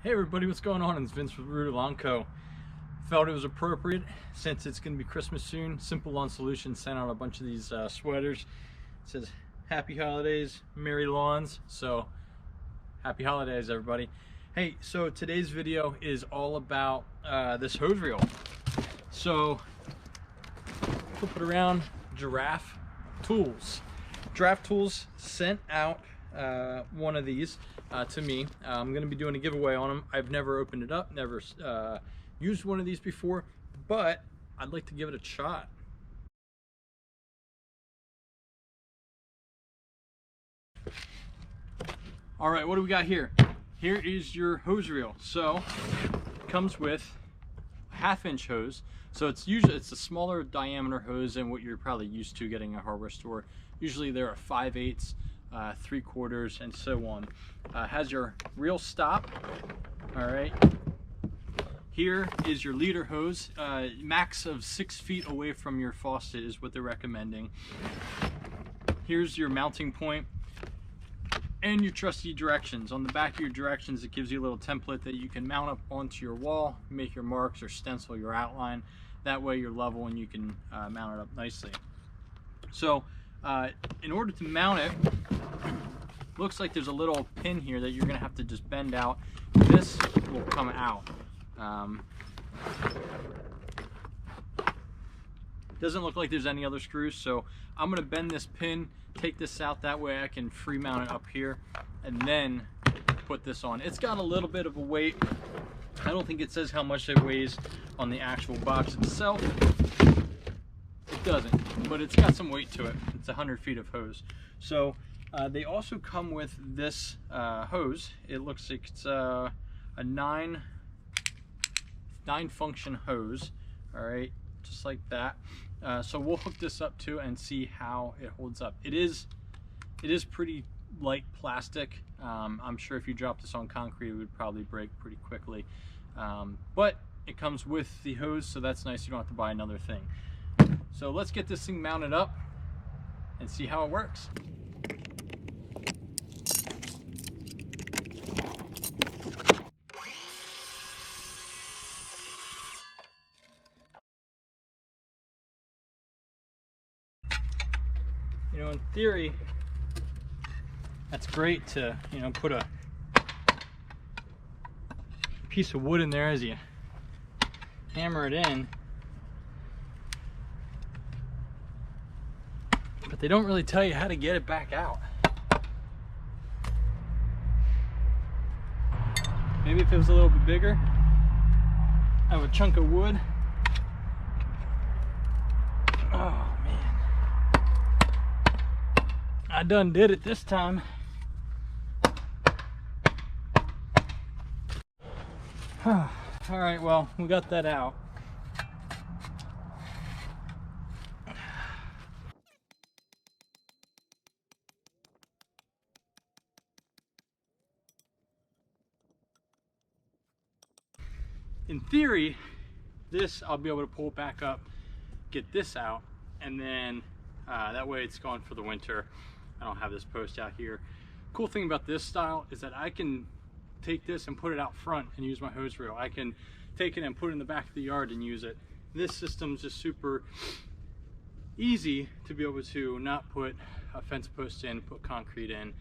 Hey everybody, what's going on? It's Vince with rootedlawnco. Felt it was appropriate since it's going to be Christmas soon. Simple Lawn Solutions sent out a bunch of these sweaters. It says Happy Holidays, Merry Lawns. So happy holidays everybody. Hey, so today's video is all about this hose reel. So flip it around. Giraffe Tools. Giraffe Tools sent out one of these to me. I'm going to be doing a giveaway on them. I've never opened it up, never used one of these before, but I'd like to give it a shot. All right, what do we got here? Here is your hose reel. So it comes with a 1/2-inch hose. So it's a smaller diameter hose than what you're probably used to getting at a hardware store. Usually there are 5/8, 3/4, and so on. Has your reel stop. All right. Here is your leader hose. Max of 6 feet away from your faucet is what they're recommending. Here's your mounting point and your trusty directions. On the back of your directions, it gives you a little template that you can mount up onto your wall, make your marks, or stencil your outline. That way you're level and you can mount it up nicely. So in order to mount it, looks like there's a little pin here that you're gonna have to just bend out. This will come out. Doesn't look like there's any other screws, so I'm gonna bend this pin, take this out, that way I can free mount it up here and then put this on. It's got a little bit of a weight. I don't think it says how much it weighs on the actual box itself. It doesn't, but it's got some weight to it. It's 100 feet of hose. So they also come with this hose. It looks like it's a 9 function hose. All right, just like that. So we'll hook this up too and see how it holds up. It is pretty light plastic. I'm sure if you drop this on concrete, it would probably break pretty quickly. But it comes with the hose, so that's nice. You don't have to buy another thing. So let's get this thing mounted up and see how it works. You know, in theory, that's great to, you know, put a piece of wood in there as you hammer it in. But they don't really tell you how to get it back out. Maybe if it was a little bit bigger, I have a chunk of wood. Oh man, I done did it this time. All right, well, we got that out. In theory, this I'll be able to pull it back up, get this out, and then that way it's gone for the winter. I don't have this post out here. Cool thing about this style is that I can take this and put it out front and use my hose reel. I can take it and put it in the back of the yard and use it. This system's just super easy to be able to not put a fence post in, put concrete in,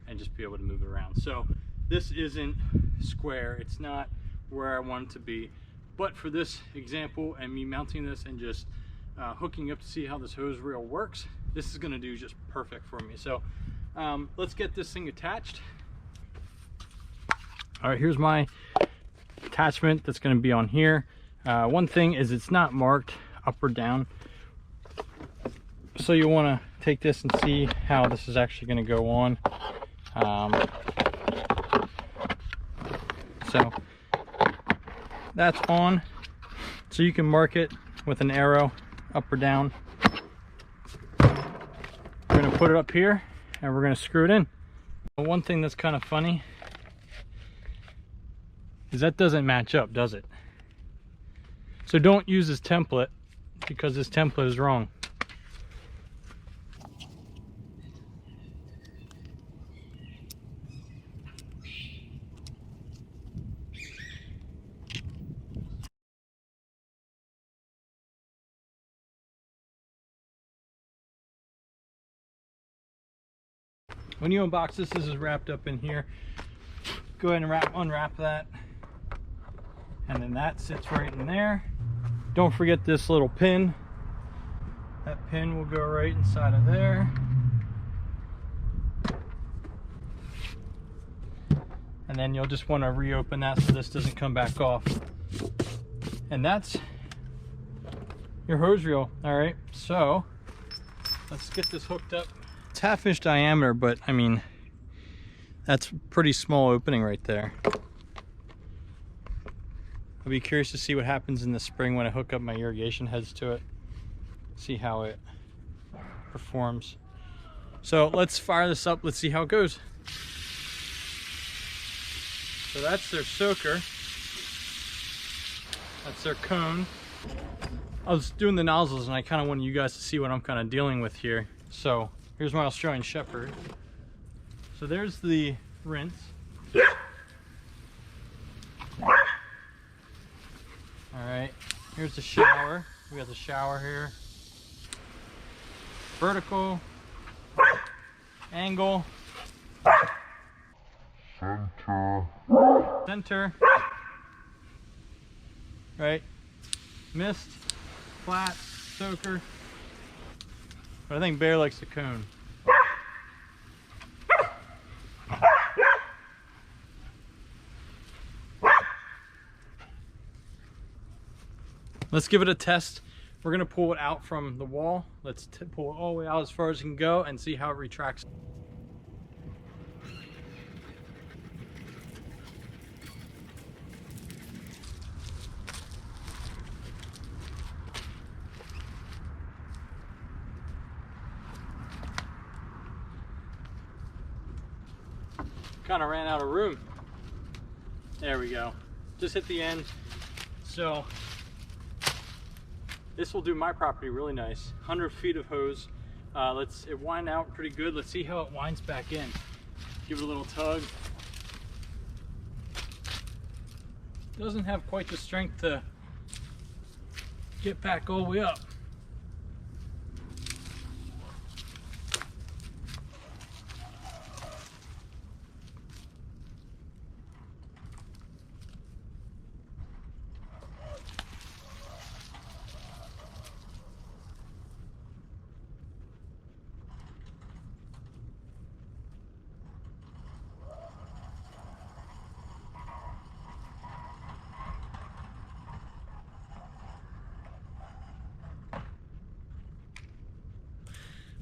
and just be able to move it around. So this isn't square. It's not where I want it to be, but for this example and me mounting this and just hooking up to see how this hose reel works, this is going to do just perfect for me. So let's get this thing attached. All right, here's my attachment that's going to be on here. One thing is it's not marked up or down, so you want to take this and see how this is actually going to go on. So that's on, so you can mark it with an arrow up or down. We're going to put it up here and we're going to screw it in. One thing that's kind of funny is that doesn't match up, does it? So don't use this template because this template is wrong. When you unbox this, this is wrapped up in here. Go ahead and unwrap that. And then that sits right in there. Don't forget this little pin. That pin will go right inside of there. And then you'll just want to reopen that so this doesn't come back off. And that's your hose reel. All right, so let's get this hooked up. It's 1/2 inch diameter, but I mean, that's a pretty small opening right there. I'll be curious to see what happens in the spring when I hook up my irrigation heads to it. See how it performs. So let's fire this up. Let's see how it goes. So that's their soaker. That's their cone. I was doing the nozzles and I kind of wanted you guys to see what I'm kind of dealing with here. So here's my Australian Shepherd. So there's the rinse. All right, here's the shower. We got the shower here. Vertical, angle, center, right, mist, flat, soaker. But I think Bear likes the cone. Let's give it a test. We're gonna pull it out from the wall. Let's pull it all the way out as far as it can go and see how it retracts. Kind of ran out of room. There we go. Just hit the end. So this will do my property really nice. 100 feet of hose. It wind out pretty good. Let's see how it winds back in. Give it a little tug. Doesn't have quite the strength to get back all the way up.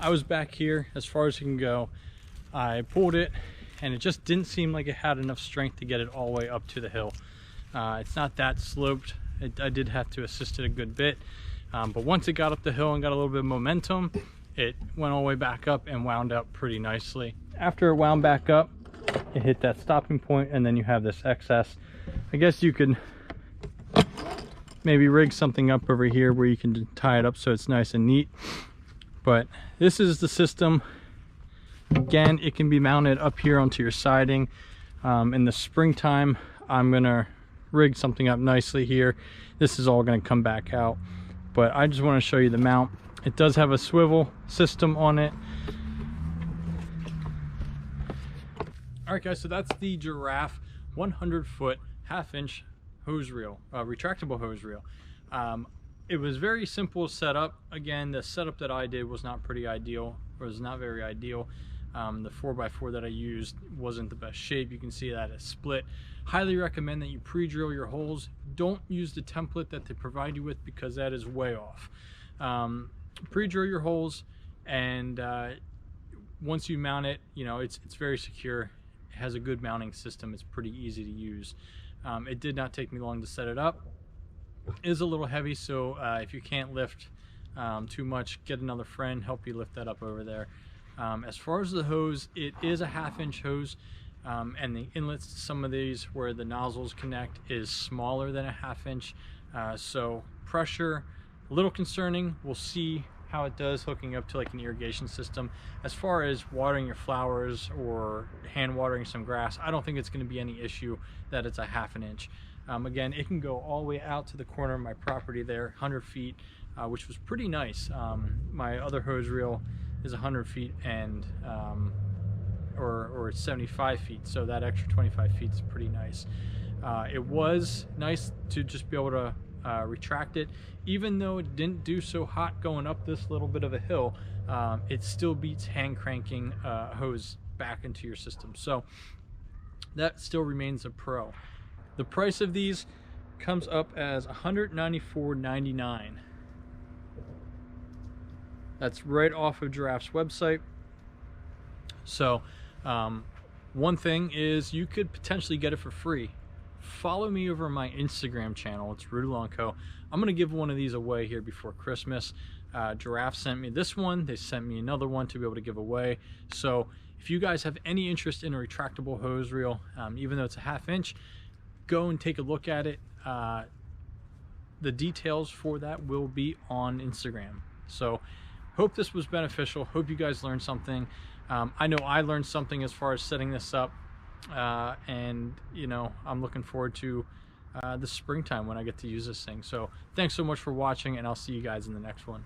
I was back here as far as it can go. I pulled it and it just didn't seem like it had enough strength to get it all the way up to the hill. It's not that sloped. I did have to assist it a good bit. But once it got up the hill and got a little bit of momentum, it went all the way back up and wound up pretty nicely. After it wound back up, it hit that stopping point and then you have this excess. I guess you could maybe rig something up over here where you can tie it up so it's nice and neat. But this is the system. Again, it can be mounted up here onto your siding. In the springtime, I'm gonna rig something up nicely here. This is all gonna come back out. But I just wanna show you the mount. It does have a swivel system on it. All right guys, so that's the Giraffe 100-foot 1/2 inch hose reel, retractable hose reel. It was very simple setup. Again, the setup that I did was not very ideal. The 4x4 that I used wasn't the best shape. You can see that it's split. Highly recommend that you pre-drill your holes. Don't use the template that they provide you with because that is way off. Pre-drill your holes, and once you mount it, you know, it's very secure. It has a good mounting system. It's pretty easy to use. It did not take me long to set it up. It is a little heavy, so if you can't lift too much, get another friend, help you lift that up over there. As far as the hose, it is a 1/2 inch hose, and the inlets to some of these where the nozzles connect is smaller than a 1/2 inch. So pressure, a little concerning. We'll see how it does hooking up to like an irrigation system. As far as watering your flowers or hand watering some grass, I don't think it's going to be any issue that it's a 1/2 inch. Again, it can go all the way out to the corner of my property there, 100 feet, which was pretty nice. My other hose reel is 100 feet, and or 75 feet, so that extra 25 feet is pretty nice. It was nice to just be able to retract it. Even though it didn't do so hot going up this little bit of a hill, it still beats hand cranking a hose back into your system, so that still remains a pro. The price of these comes up as $194.99. That's right off of Giraffe's website. So one thing is you could potentially get it for free. Follow me over my Instagram channel. It's rootedlawnco. I'm gonna give one of these away here before Christmas. Giraffe sent me this one. They sent me another one to be able to give away. So if you guys have any interest in a retractable hose reel, even though it's a 1/2 inch, go and take a look at it. The details for that will be on Instagram. So hope this was beneficial. Hope you guys learned something. I know I learned something as far as setting this up, and you know, I'm looking forward to the springtime when I get to use this thing. So thanks so much for watching, and I'll see you guys in the next one.